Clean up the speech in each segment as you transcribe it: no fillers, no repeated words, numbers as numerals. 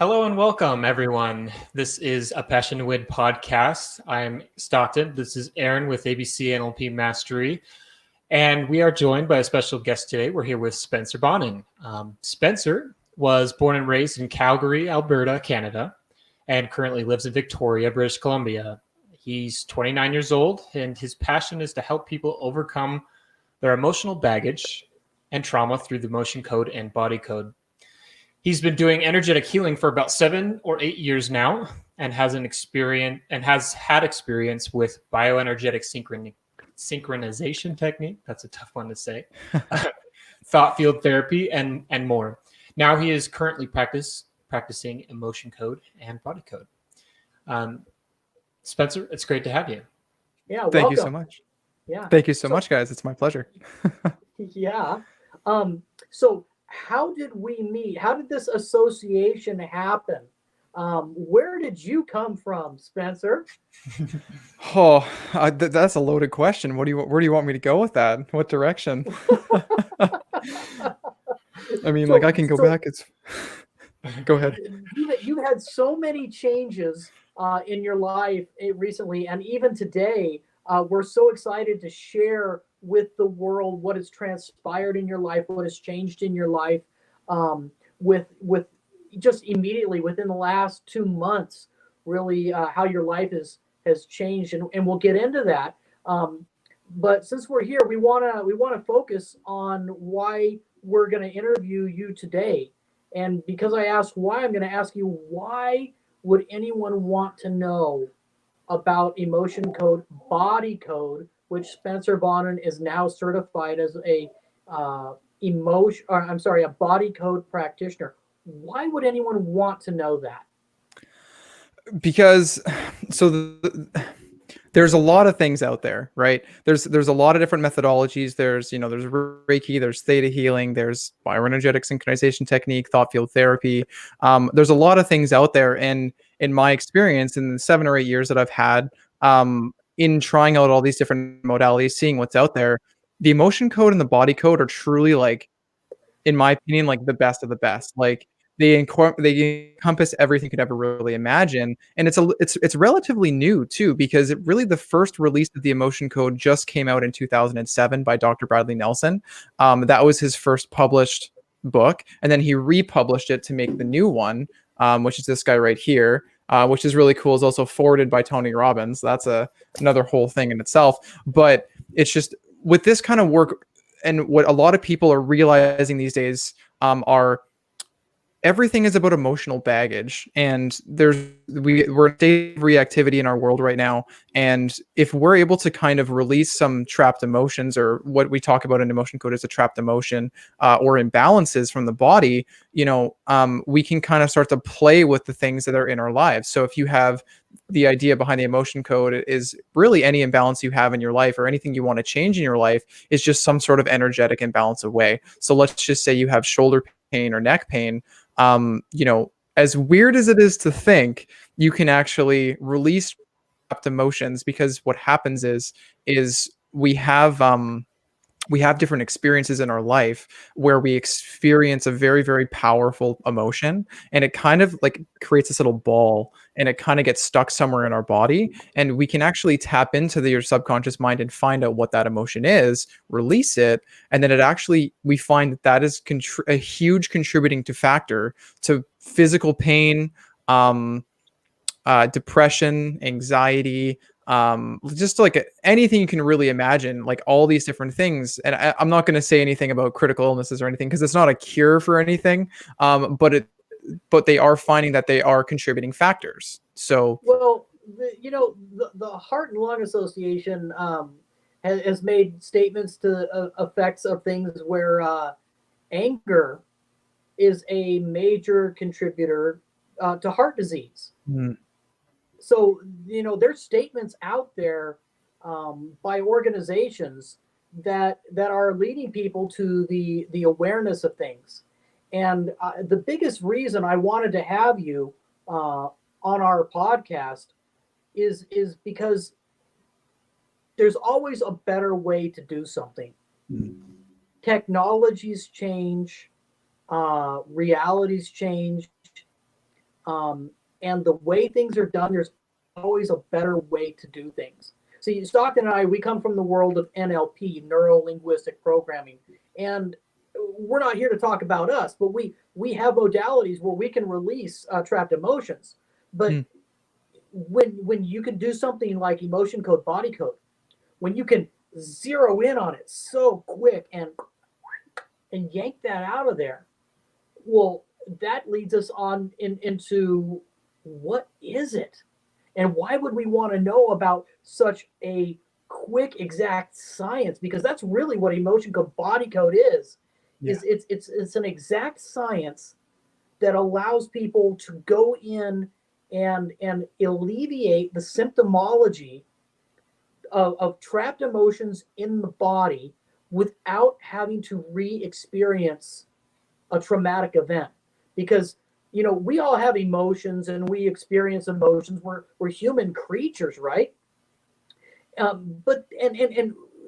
Hello and welcome, everyone. This is a Passion Win podcast. I'm Stockton. This is Aaron with ABC NLP Mastery. And we are joined by a special guest today. We're here with Spencer Bonin. Spencer was born and raised in Calgary, Alberta, Canada, and currently lives in Victoria, British Columbia. He's 29 years old, and his passion is to help people overcome their emotional baggage and trauma through the emotion code and body code. He's been doing energetic healing for about 7 or 8 years now, and has had experience with bioenergetic synchronization technique. That's a tough one to say. Thought field therapy and more. Now he is currently practicing emotion code and body code. Spencer, it's great to have you. Yeah, Thank you so welcome. much. Yeah. Thank you so much, guys. It's my pleasure. Yeah. So how did we meet? How did this association happen? Where did you come from, Spencer? Oh, that's a loaded question. Where do you want me to go with that? What direction? I mean, like I can go back. It's Go ahead. You've had so many changes in your life recently, and even today. We're so excited to share with the world what has transpired in your life, what has changed in your life, with just immediately within the last 2 months, really how your life has changed, and we'll get into that. But since we're here, we wanna focus on why we're going to interview you today. And because I asked why, I'm going to ask you, why would anyone want to know about emotion code, body code, which Spencer Bonin is now certified as a a body code practitioner? Why would anyone want to know that? Because there's a lot of things out there, right? There's a lot of different methodologies. There's Reiki, there's theta healing, there's bioenergetic synchronization technique, thought field therapy. There's a lot of things out there, and in my experience, in the 7 or 8 years that I've had, in trying out all these different modalities, seeing what's out there, the emotion code and the body code are truly, like, in my opinion, like the best of the best. Like they encompass everything you could ever really imagine, and it's relatively new too, because the first release of the emotion code just came out in 2007 by Dr. Bradley Nelson. That was his first published book, and then he republished it to make the new one, which is this guy right here. Which is really cool. Is also forwarded by Tony Robbins. That's another whole thing in itself. But it's just with this kind of work, and what a lot of people are realizing these days, are everything is about emotional baggage, and we're in a state of reactivity in our world right now, and if we're able to kind of release some trapped emotions, or what we talk about in emotion code as a trapped emotion, or imbalances from the body, we can kind of start to play with the things that are in our lives. So if you have the idea behind the emotion code, is really any imbalance you have in your life, or anything you want to change in your life, is just some sort of energetic imbalance away. So let's just say you have shoulder pain or neck pain. As weird as it is to think, you can actually release trapped emotions, because what happens is we have different experiences in our life where we experience a very, very powerful emotion, and it kind of like creates this little ball, and it kind of gets stuck somewhere in our body, and we can actually tap into your subconscious mind and find out what that emotion is, release it, and then we find that is a huge contributing factor to physical pain, depression, anxiety, just like anything you can really imagine, like all these different things. And I'm not going to say anything about critical illnesses or anything, because it's not a cure for anything. But they are finding that they are contributing factors. So, Well, the Heart and Lung Association has made statements to effects of things where anger is a major contributor to heart disease. mm, So there's statements out there by organizations that are leading people to the awareness of things. And the biggest reason I wanted to have you on our podcast is because there's always a better way to do something. Technologies change, realities change, And the way things are done, there's always a better way to do things. See, Stockton and I, we come from the world of NLP, neuro-linguistic programming, and we're not here to talk about us, but we have modalities where we can release trapped emotions. But when you can do something like emotion code, body code, when you can zero in on it so quick and yank that out of there, well, that leads us on into what is it? And why would we want to know about such a quick, exact science? Because that's really what emotion code, body code is. Yeah. It's an exact science that allows people to go in and alleviate the symptomology of trapped emotions in the body without having to re-experience a traumatic event. Because we all have emotions and we experience emotions. We're human creatures, right? But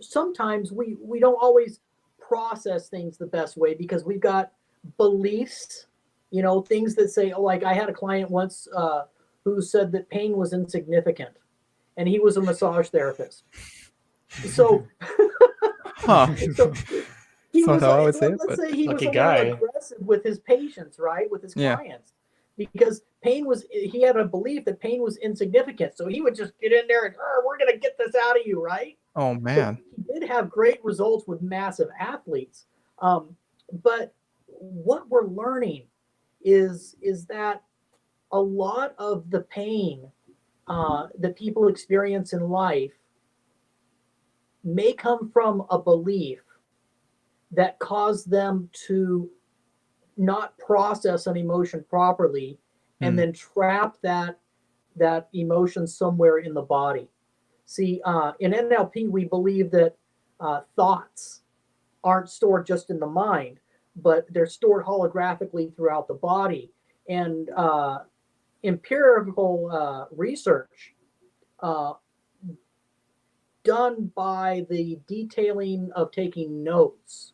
sometimes we don't always process things the best way because we've got beliefs, things that say, like I had a client once who said that pain was insignificant, and he was a massage therapist. So, so he was, how I would say it, let's but say he was a guy. little aggressive with his patients, right? With his Yeah. clients, because he had a belief that pain was insignificant. So he would just get in there and, we're going to get this out of you, right? Oh man. So he did have great results with massive athletes. But what we're learning is that a lot of the pain that people experience in life may come from a belief that caused them to not process an emotion properly and then trap that emotion somewhere in the body. See, in NLP, we believe that thoughts aren't stored just in the mind, but they're stored holographically throughout the body. And empirical research done by the detailing of taking notes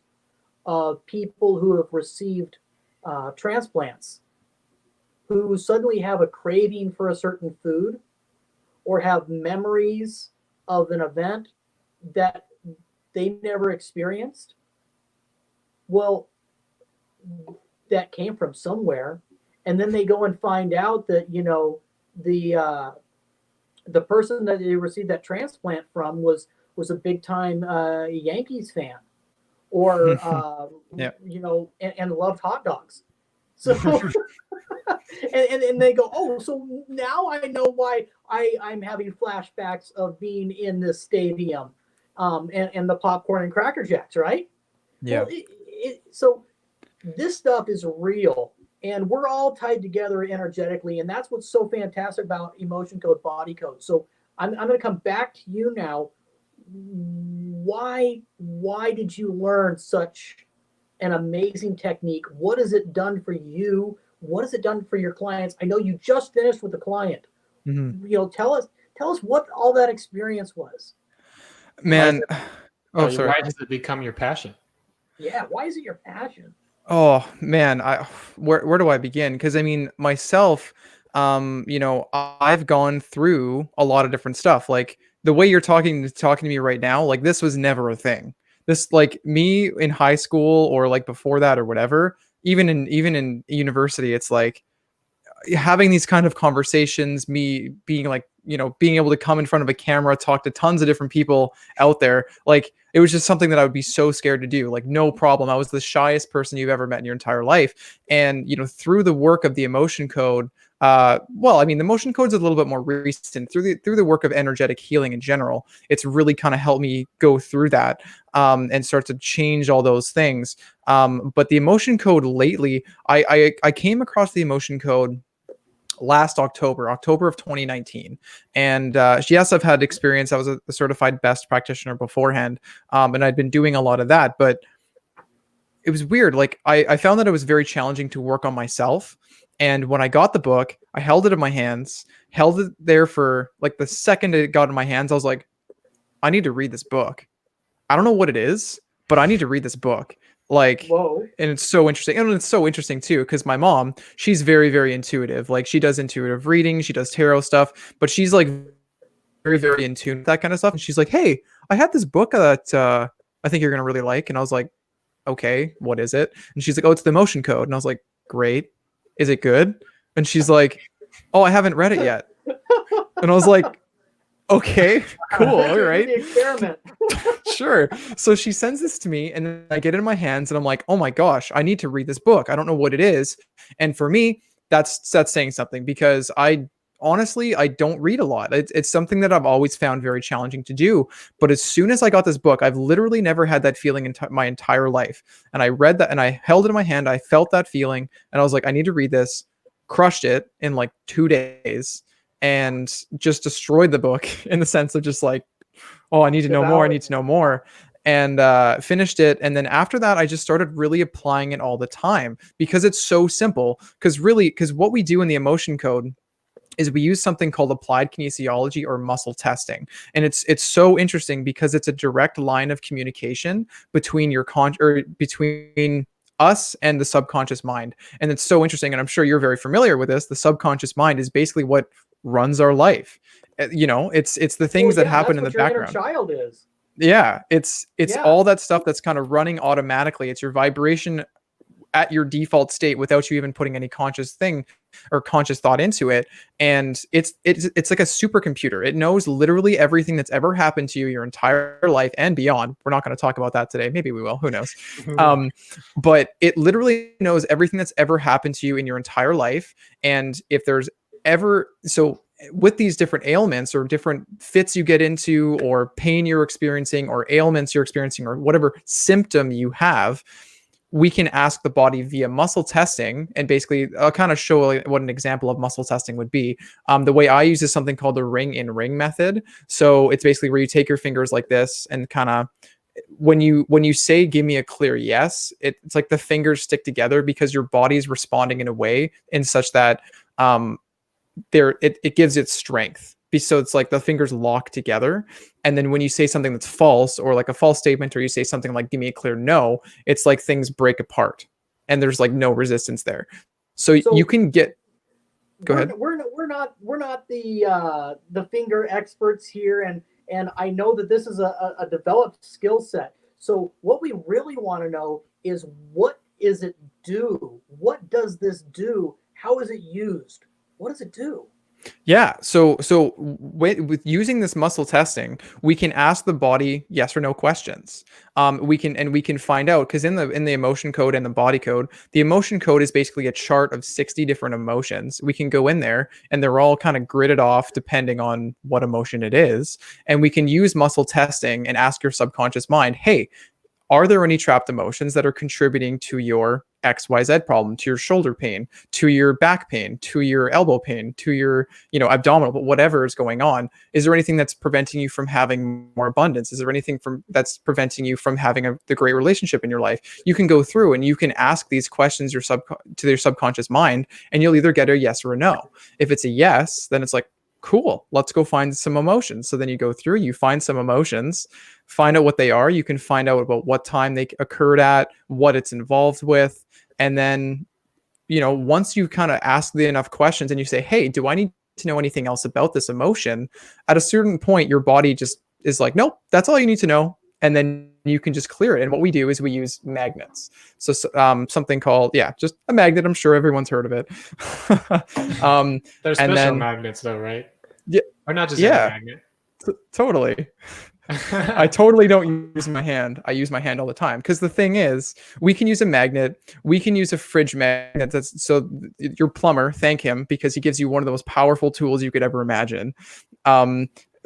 of people who have received transplants, who suddenly have a craving for a certain food or have memories of an event that they never experienced. Well, that came from somewhere. And then they go and find out that, the person that they received that transplant from was a big time Yankees fan, or Yeah. and loved hot dogs. So and they go, oh, so now I know why I'm having flashbacks of being in this stadium, and the popcorn and Cracker Jacks, right? Yeah. Well, so this stuff is real, and we're all tied together energetically, and that's what's so fantastic about emotion code, body code. So I'm going to come back to you now. Why did you learn such an amazing technique? What has it done for you? What has it done for your clients? I know you just finished with a client. Tell us what all that experience was. Man. Oh, sorry. Why has it become your passion? Yeah, why is it your passion? Oh man, where do I begin? Because I mean, myself, I've gone through a lot of different stuff. Like the way you're talking to me right now, like this was never a thing. This, like, me in high school or like before that or whatever, even in university, it's like having these kind of conversations, me being like, being able to come in front of a camera, talk to tons of different people out there, like it was just something that I would be so scared to do. Like, no problem. I was the shyest person you've ever met in your entire life. And, through the work of the emotion code, the emotion code's a little bit more recent. Through the work of energetic healing in general, it's really kind of helped me go through that and start to change all those things. But the emotion code lately, I came across the emotion code last October of 2019. And yes, I've had experience. I was a certified best practitioner beforehand, and I'd been doing a lot of that. But it was weird. Like I found that it was very challenging to work on myself. And when I got the book, I held it in my hands, held it there for like the second it got in my hands, I was like, I need to read this book. I don't know what it is, but I need to read this book. Like, Whoa. and it's so interesting. And it's so interesting too, because my mom, she's very, very intuitive. Like, she does intuitive reading, she does tarot stuff, but she's like very, very in tune with that kind of stuff. And she's like, "Hey, I had this book that I think you're gonna really like." And I was like, "Okay, what is it?" And she's like, "Oh, it's the emotion code." And I was like, "Great. Is it good?" And she's like, "Oh, I haven't read it yet." And I was like, "Okay, cool, all right." The experiment. Sure. So she sends this to me, and then I get it in my hands, and I'm like, "Oh my gosh, I need to read this book. I don't know what it is." And for me, that's saying something, because I honestly, I don't read a lot. It's something that I've always found very challenging to do. But as soon as I got this book, I've literally never had that feeling in my entire life. And I read that, and I held it in my hand. I felt that feeling, and I was like, "I need to read this." Crushed it in like 2 days, and just destroyed the book in the sense of just like, "Oh, I need to know more. I need to know more." And finished it. And then after that, I just started really applying it all the time, because it's so simple. Because what we do in the emotion code is we use something called applied kinesiology, or muscle testing. And it's so interesting, because it's a direct line of communication between between us and the subconscious mind. And it's so interesting. And I'm sure you're very familiar with this. The subconscious mind is basically what runs our life. It's the things that happen in the background. Inner child is. Yeah, it's all that stuff that's kind of running automatically. It's your vibration at your default state without you even putting any conscious thing or conscious thought into it. And it's like a supercomputer. It knows literally everything that's ever happened to you your entire life and beyond. We're not going to talk about that today. Maybe we will. Who knows? But it literally knows everything that's ever happened to you in your entire life. And if there's ever with these different ailments or different fits you get into, or pain you're experiencing, or ailments you're experiencing, or whatever symptom you have, we can ask the body via muscle testing. And basically, I'll kind of show what an example of muscle testing would be. The way I use is something called the ring in ring method. So it's basically where you take your fingers like this, and kind of, when you say "give me a clear yes," it's like the fingers stick together, because your body's responding in a way in such that it gives it strength. So it's like the fingers lock together. And then when you say something that's false, or like a false statement, or you say something like "give me a clear no," it's like things break apart, and there's like no resistance there. So you can get. Go ahead. We're not the finger experts here, and I know that this is a developed skill set. So what we really want to know is, what is it do? What does this do? How is it used? What does it do? Yeah. So with using this muscle testing, we can ask the body yes or no questions. We can find out, because in the emotion code and the body code, the emotion code is basically a chart of 60 different emotions. We can go in there, and they're all kind of gridded off depending on what emotion it is. And we can use muscle testing and ask your subconscious mind, "Hey, are there any trapped emotions that are contributing to your XYZ problem, to your shoulder pain, to your back pain, to your elbow pain, to your, abdominal, but whatever is going on? Is there anything that's preventing you from having more abundance? Is there anything that's preventing you from having the great relationship in your life?" You can go through and you can ask these questions to your subconscious mind, and you'll either get a yes or a no. If it's a yes, then it's like, cool, let's go find some emotions. So then you go through, you find some emotions, find out what they are. You can find out about what time they occurred at, what it's involved with. And then, once you kind of ask enough questions and you say, "Hey, do I need to know anything else about this emotion?" At a certain point, your body just is like, "Nope, that's all you need to know." And then you can just clear it. And what we do is we use magnets. So something called, just a magnet. I'm sure everyone's heard of it. There's special magnets though, right? Yeah. Or not just any magnet. Totally. I totally don't use my hand. I use my hand all the time, because the thing is, we can use a magnet. We can use a fridge magnet. So your plumber, thank him, because he gives you one of the most powerful tools you could ever imagine.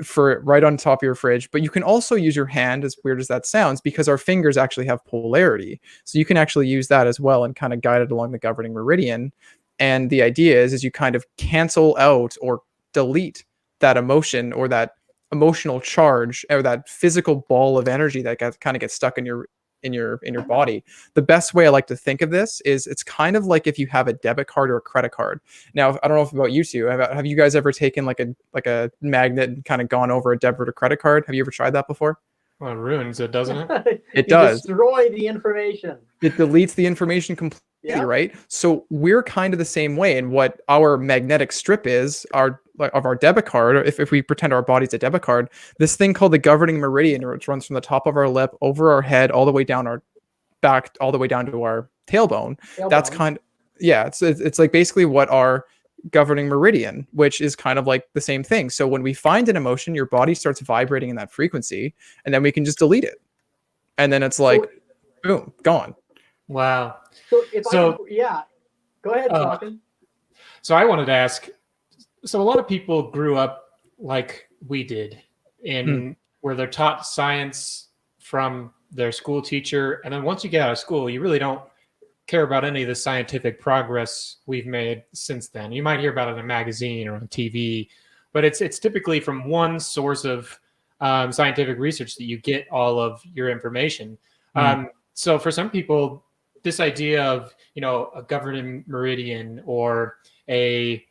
For right on top of your fridge. But you can also use your hand, as weird as that sounds, because our fingers actually have polarity. So you can actually use that as well and kind of guide it along the governing meridian. And the idea is you kind of cancel out or delete that emotion, or that emotional charge, or that physical ball of energy that kind of gets stuck in your body. The best way I like to think of this is, it's kind of like if you have a debit card or a credit card. Now, I don't know if about you two, have you guys ever taken like a magnet and kind of gone over a debit or credit card? Have you ever tried that before? Well, it ruins it, doesn't it? It You does. destroy the information. It deletes the information completely, Yeah. right? So we're kind of the same way. And what our magnetic strip is, of our debit card, or if we pretend our body's a debit card, this thing called the governing meridian, which runs from the top of our lip over our head all the way down our back, all the way down to our tailbone. That's kind of, yeah, it's like basically what our governing meridian, which is kind of like the same thing. So when we find an emotion, your body starts vibrating in that frequency, and then we can just delete it. And then it's like, boom, gone. Wow. Yeah, go ahead, Stockton. So I wanted to ask, so a lot of people grew up like we did in where they're taught science from their school teacher. And then once you get out of school, you really don't care about any of the scientific progress we've made since then. You might hear about it in a magazine or on TV, but it's typically from one source of scientific research that you get all of your information. So for some people, this idea of, a governing meridian or a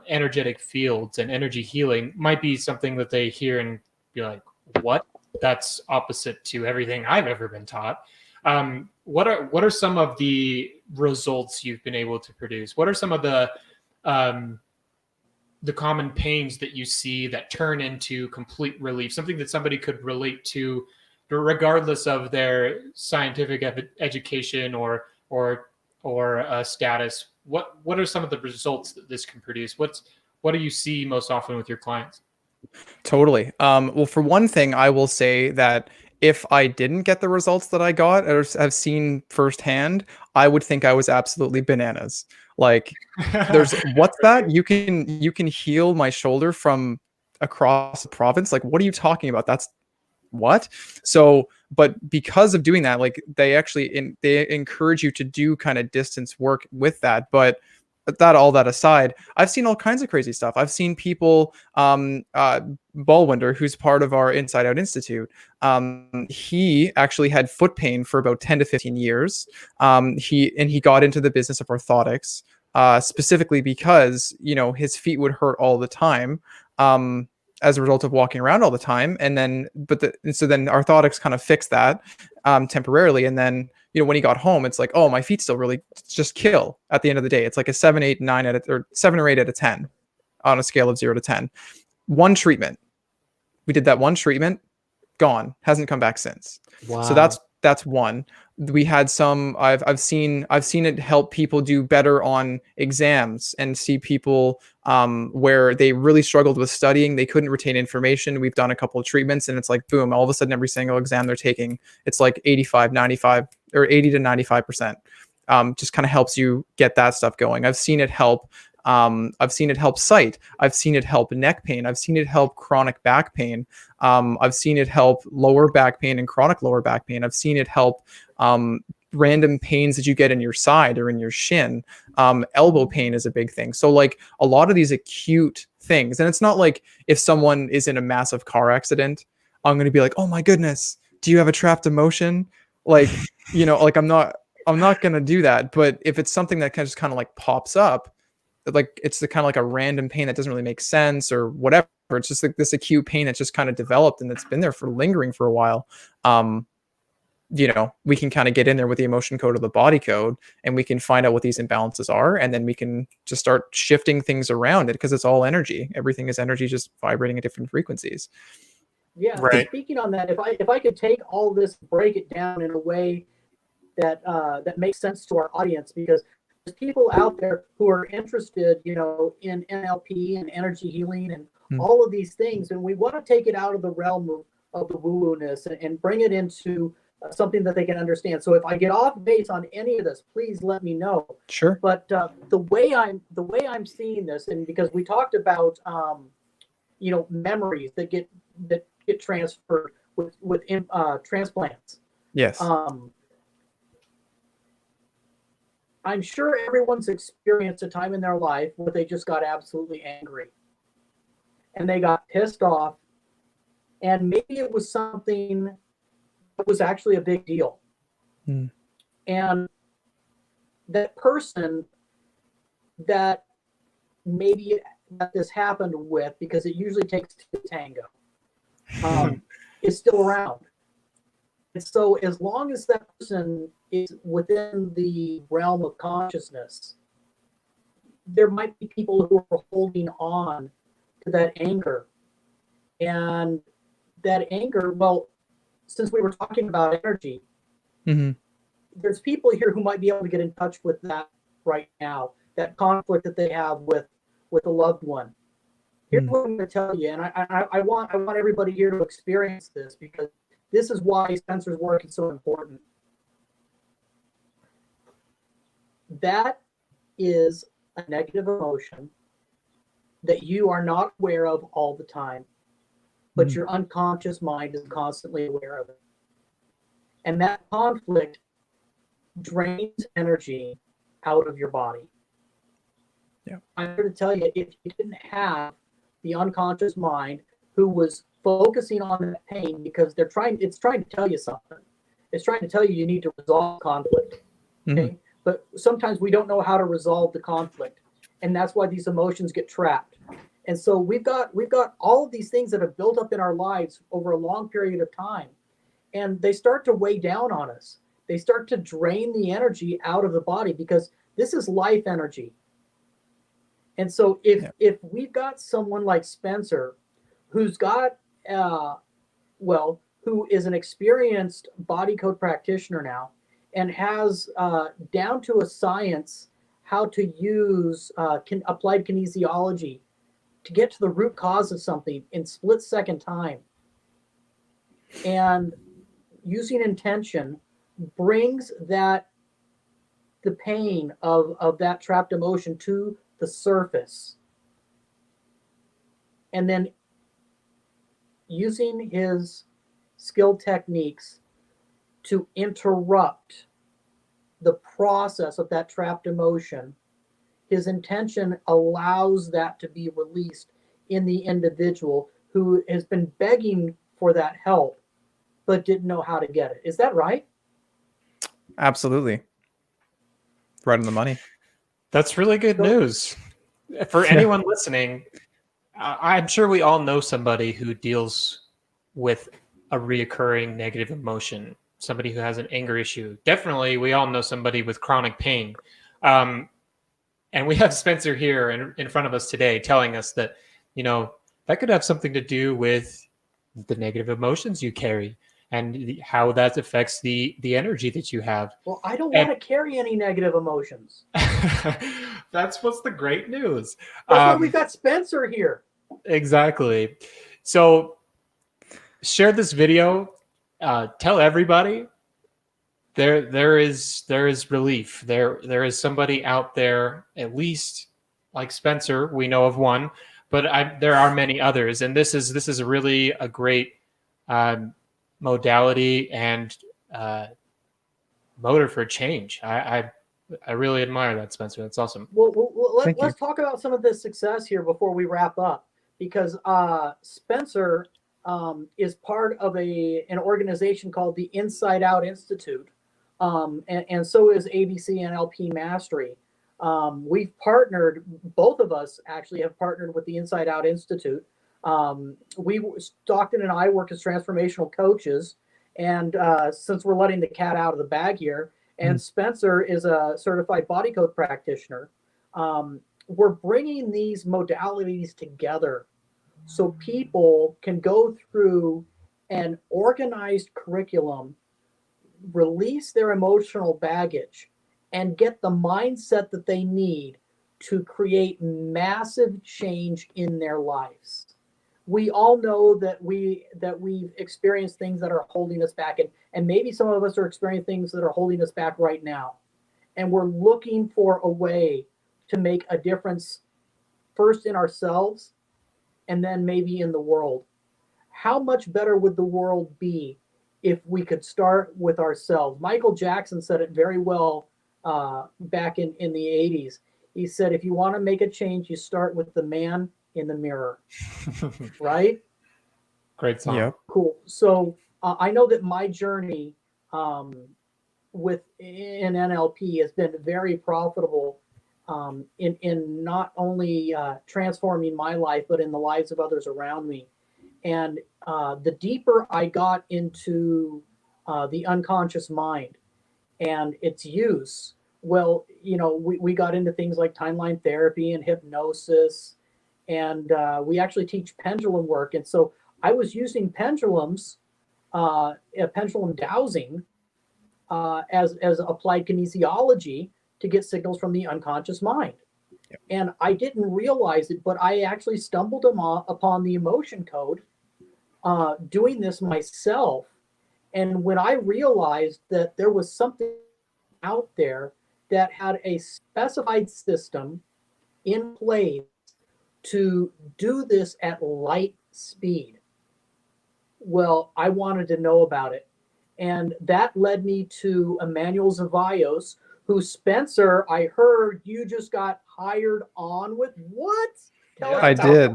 energetic fields and energy healing might be something that they hear and be like, what? That's opposite to everything I've ever been taught. What are some of the results you've been able to produce? What are some of the common pains that you see that turn into complete relief? Something that somebody could relate to, regardless of their scientific education or status. What are some of the results that this can produce? What do you see most often with your clients? Totally. Well, for one thing, I will say that if I didn't get the results that I got or have seen firsthand, I would think I was absolutely bananas. Like, what's that? You can heal my shoulder from across the province. Like, what are you talking about? That's what? So, but because of doing that, like they encourage you to do kind of distance work with that. But all that aside, I've seen all kinds of crazy stuff. I've seen people, Ballwinder, who's part of our Inside Out Institute, he actually had foot pain for about 10 to 15 years. He got into the business of orthotics, specifically because, his feet would hurt all the time. As a result of walking around all the time. And then orthotics kind of fixed that temporarily. And then, when he got home, it's like, oh, my feet still really just kill at the end of the day. It's like a 7, 8, 9 or 7 or 8 out of 10 on a scale of 0 to 10. One treatment. We did that one treatment, gone, hasn't come back since. Wow. So that's one. We had some, I've seen it help people do better on exams and see people where they really struggled with studying. They couldn't retain information. We've done a couple of treatments and it's like, boom, all of a sudden every single exam they're taking, it's like 85, 95 or 80 to 95%. Just kind of helps you get that stuff going. I've seen it help. I've seen it help sight. I've seen it help neck pain. I've seen it help chronic back pain. I've seen it help lower back pain and chronic lower back pain. I've seen it help random pains that you get in your side or in your shin. Elbow pain is a big thing. So like a lot of these acute things, and it's not like if someone is in a massive car accident, I'm going to be like, oh my goodness, do you have a trapped emotion? Like, like I'm not going to do that. But if it's something that just kind of like pops up, like it's the kind of like a random pain that doesn't really make sense or whatever. It's just like this acute pain that's just kind of developed and it's been there for lingering for a while. We can kind of get in there with the emotion code or the body code and we can find out what these imbalances are. And then we can just start shifting things around it because it's all energy. Everything is energy, just vibrating at different frequencies. Yeah. Right. Speaking on that, if I could take all this, break it down in a way that makes sense to our audience, because there's people out there who are interested, in NLP and energy healing and all of these things. And we want to take it out of the realm of the woo-woo-ness and bring it into something that they can understand. So if I get off base on any of this, please let me know. Sure. But the way I'm seeing this, and because we talked about, memories that get transferred with transplants. Yes. I'm sure everyone's experienced a time in their life where they just got absolutely angry and they got pissed off, and maybe it was something that was actually a big deal. And that person that maybe that this happened with, because it usually takes two to tango, is still around. And so as long as that person is within the realm of consciousness, there might be people who are holding on to that anger. And that anger, well, since we were talking about energy, there's people here who might be able to get in touch with that right now, that conflict that they have with a loved one. Here's what I'm going to tell you, and I want everybody here to experience this, because this is why Spencer's work is so important. That is a negative emotion that you are not aware of all the time, but your unconscious mind is constantly aware of it. And that conflict drains energy out of your body. Yeah. I'm here to tell you, if you didn't have the unconscious mind who was focusing on that pain, because it's trying to tell you something. It's trying to tell you need to resolve conflict. Okay? But sometimes we don't know how to resolve the conflict. And that's why these emotions get trapped. And so we've got all of these things that have built up in our lives over a long period of time. And they start to weigh down on us. They start to drain the energy out of the body, because this is life energy. And so if we've got someone like Spencer, who's got, who is an experienced body code practitioner now, and has down to a science how to use applied kinesiology to get to the root cause of something in split-second time, and using intention brings the pain of that trapped emotion to the surface, and then using his skilled techniques to interrupt the process of that trapped emotion. His intention allows that to be released in the individual who has been begging for that help but didn't know how to get it. Is that right? Absolutely. Right on the money. That's really good news. For anyone listening, I'm sure we all know somebody who deals with a reoccurring negative emotion, somebody who has an anger issue. Definitely, we all know somebody with chronic pain. And we have Spencer here in front of us today telling us that, that could have something to do with the negative emotions you carry and how that affects the energy that you have. Well, I don't want to carry any negative emotions. That's what's the great news. That's why we've got Spencer here. Exactly. So share this video. Tell everybody there is relief. There is somebody out there, at least like Spencer. We know of one, but there are many others, and this is really a great modality and motor for change. I really admire that, Spencer. That's awesome. Well, let's talk about some of the success here before we wrap up, because Spencer is part of an organization called the Inside Out Institute, and so is ABC NLP Mastery. We've partnered, both of us actually have partnered with the Inside Out Institute. Stockton and I work as transformational coaches, and since we're letting the cat out of the bag here, and Spencer is a certified body code practitioner, we're bringing these modalities together so people can go through an organized curriculum, release their emotional baggage, and get the mindset that they need to create massive change in their lives. We all know that we've experienced things that are holding us back, and maybe some of us are experiencing things that are holding us back right now. And we're looking for a way to make a difference, first in ourselves and then maybe in the world. How much better would the world be if we could start with ourselves? Michael Jackson said it very well back in the 80s. He said, if you want to make a change, you start with the man in the mirror. Right? Great song. Yep. Cool. So I know that my journey in NLP has been very profitable in not only transforming my life, but in the lives of others around me. And the deeper I got into the unconscious mind and its use. Well, we got into things like timeline therapy and hypnosis, and we actually teach pendulum work. And so I was using pendulums, pendulum dowsing, as applied kinesiology to get signals from the unconscious mind. Yep. And I didn't realize it, but I actually stumbled upon the emotion code doing this myself. And when I realized that there was something out there that had a specified system in place to do this at light speed, well, I wanted to know about it. And that led me to Emmanuel Zavaios, who, Spencer, I heard you just got hired on with. What? I did.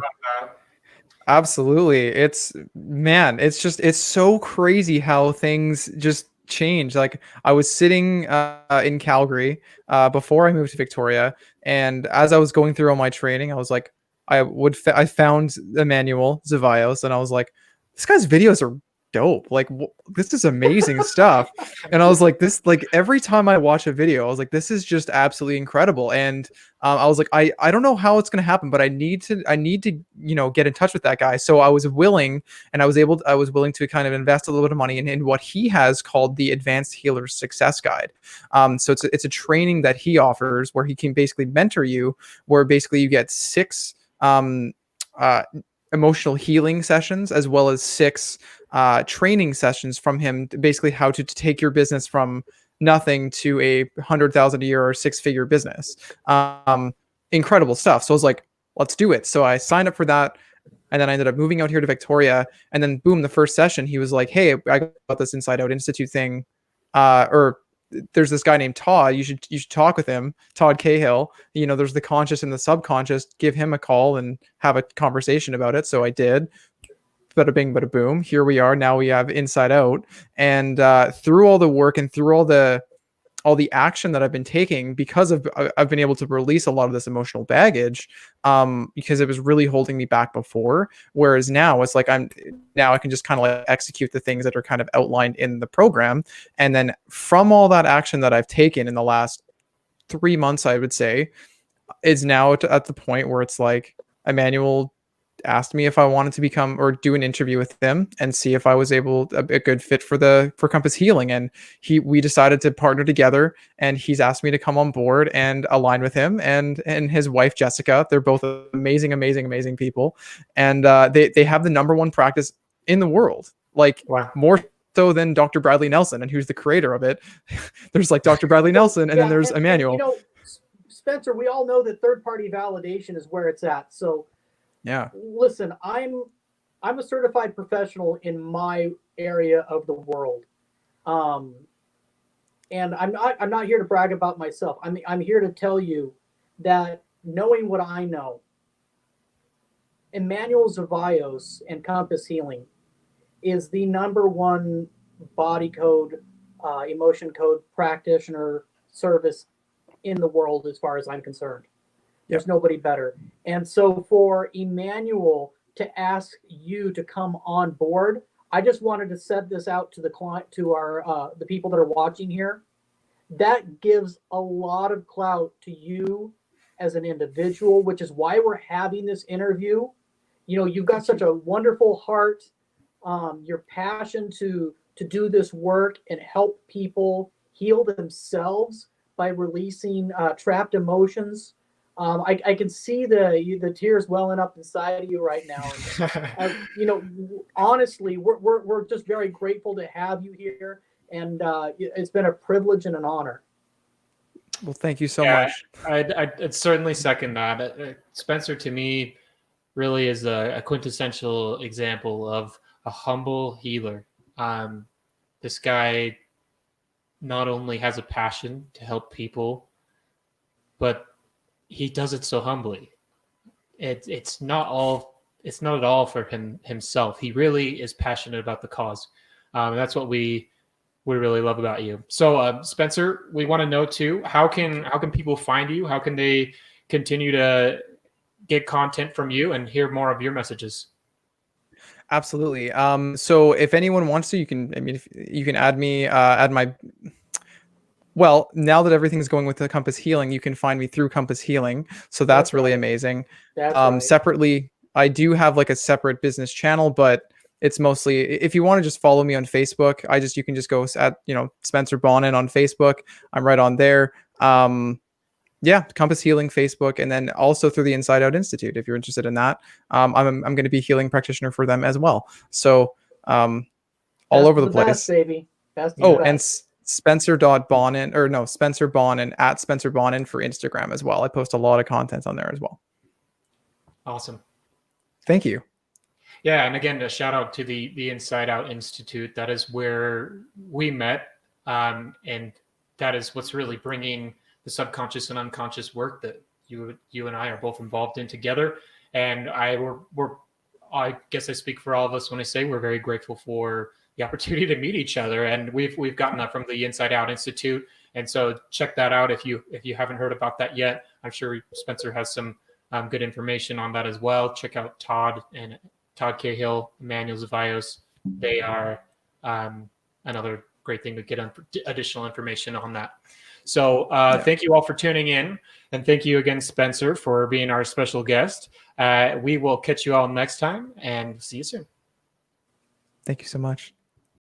Absolutely. It's so crazy how things just change. Like, I was sitting in Calgary before I moved to Victoria, and as I was going through all my training, I was like, I found Emmanuel Zavaios, and I was like, this guy's videos are dope. Like, this is amazing stuff. And I was like, every time I watch a video, I was like, this is just absolutely incredible. And I was like, I don't know how it's going to happen, but I need to get in touch with that guy. So I was willing, and I was willing to kind of invest a little bit of money in what he has called the Advanced Healer Success Guide. So it's a training that he offers where he can basically mentor you, where basically you get 6 emotional healing sessions, as well as 6 training sessions from him, basically how to take your business from nothing to a 100,000 a year or 6-figure business. Incredible stuff. So I was like, let's do it. So I signed up for that, and then I ended up moving out here to Victoria. And then boom, the first session, he was like, hey, I got this Inside Out Institute thing, or there's this guy named Todd. You should talk with him, Todd Cahill. There's the conscious and the subconscious. Give him a call and have a conversation about it. So I did. Bada bing, bada boom. Here we are. Now we have Inside Out, and through all the work and through all the action that I've been taking, because I've been able to release a lot of this emotional baggage, because it was really holding me back before. Whereas now it's like I can just kind of like execute the things that are kind of outlined in the program. And then from all that action that I've taken in the last 3 months, I would say, is now at the point where it's like Emmanuel asked me if I wanted to become or do an interview with him and see if I was a good fit for Compass Healing. And we decided to partner together, and he's asked me to come on board and align with him and his wife, Jessica. They're both amazing people. And they have the #1 practice in the world. Like, wow. More so than Dr. Bradley Nelson, and who's the creator of it. There's like Dr. Bradley Nelson, and then there's Emmanuel. Spencer, we all know that third-party validation is where it's at. So yeah. Listen, I'm a certified professional in my area of the world, and I'm not here to brag about myself. I'm here to tell you that, knowing what I know, Emmanuel Zavaios and Compass Healing is the #1 body code, emotion code practitioner service in the world, as far as I'm concerned. There's nobody better. And so for Emmanuel to ask you to come on board, I just wanted to set this out to the client, to our the people that are watching here. That gives a lot of clout to you as an individual, which is why we're having this interview. You've got such a wonderful heart, your passion to do this work and help people heal themselves by releasing trapped emotions. I can see the tears welling up inside of you right now. And, honestly, we're just very grateful to have you here, and it's been a privilege and an honor. Well, thank you so much. I'd certainly second that. Spencer, to me, really is a quintessential example of a humble healer. This guy not only has a passion to help people, but he does it so humbly. It's not at all for himself. He really is passionate about the cause. And that's what we really love about you. So Spencer, we want to know too, how can people find you? How can they continue to get content from you and hear more of your messages? Absolutely. So if anyone wants to, you can. I mean, if you can add me, add my. Well, now that everything's going with the Compass Healing, you can find me through Compass Healing. So that's really right. amazing. That's right. Separately, I do have like a separate business channel, but it's mostly if you want to just follow me on Facebook, you can just go at Spencer Bonin on Facebook. I'm right on there. Yeah, Compass Healing Facebook, and then also through the Inside Out Institute if you're interested in that. I'm going to be healing practitioner for them as well. So all over the place. Best, baby. Best Oh, best. and Spencer.Bonin, or no, Spencer Bonin at Spencer Bonin for Instagram as well. I post a lot of content on there as well. Awesome. Thank you. Yeah, and again, a shout out to the Inside Out Institute. That is where we met, and that is what's really bringing the subconscious and unconscious work that you and I are both involved in together. And I guess I speak for all of us when I say we're very grateful for the opportunity to meet each other, and we've gotten that from the Inside Out Institute. And so check that out if you haven't heard about that yet. I'm sure Spencer has some good information on that as well. Check out Todd Cahill, Emmanuel Zavaios. They are another great thing to get additional information on that. So thank you all for tuning in. And thank you again, Spencer, for being our special guest. We will catch you all next time and see you soon. Thank you so much.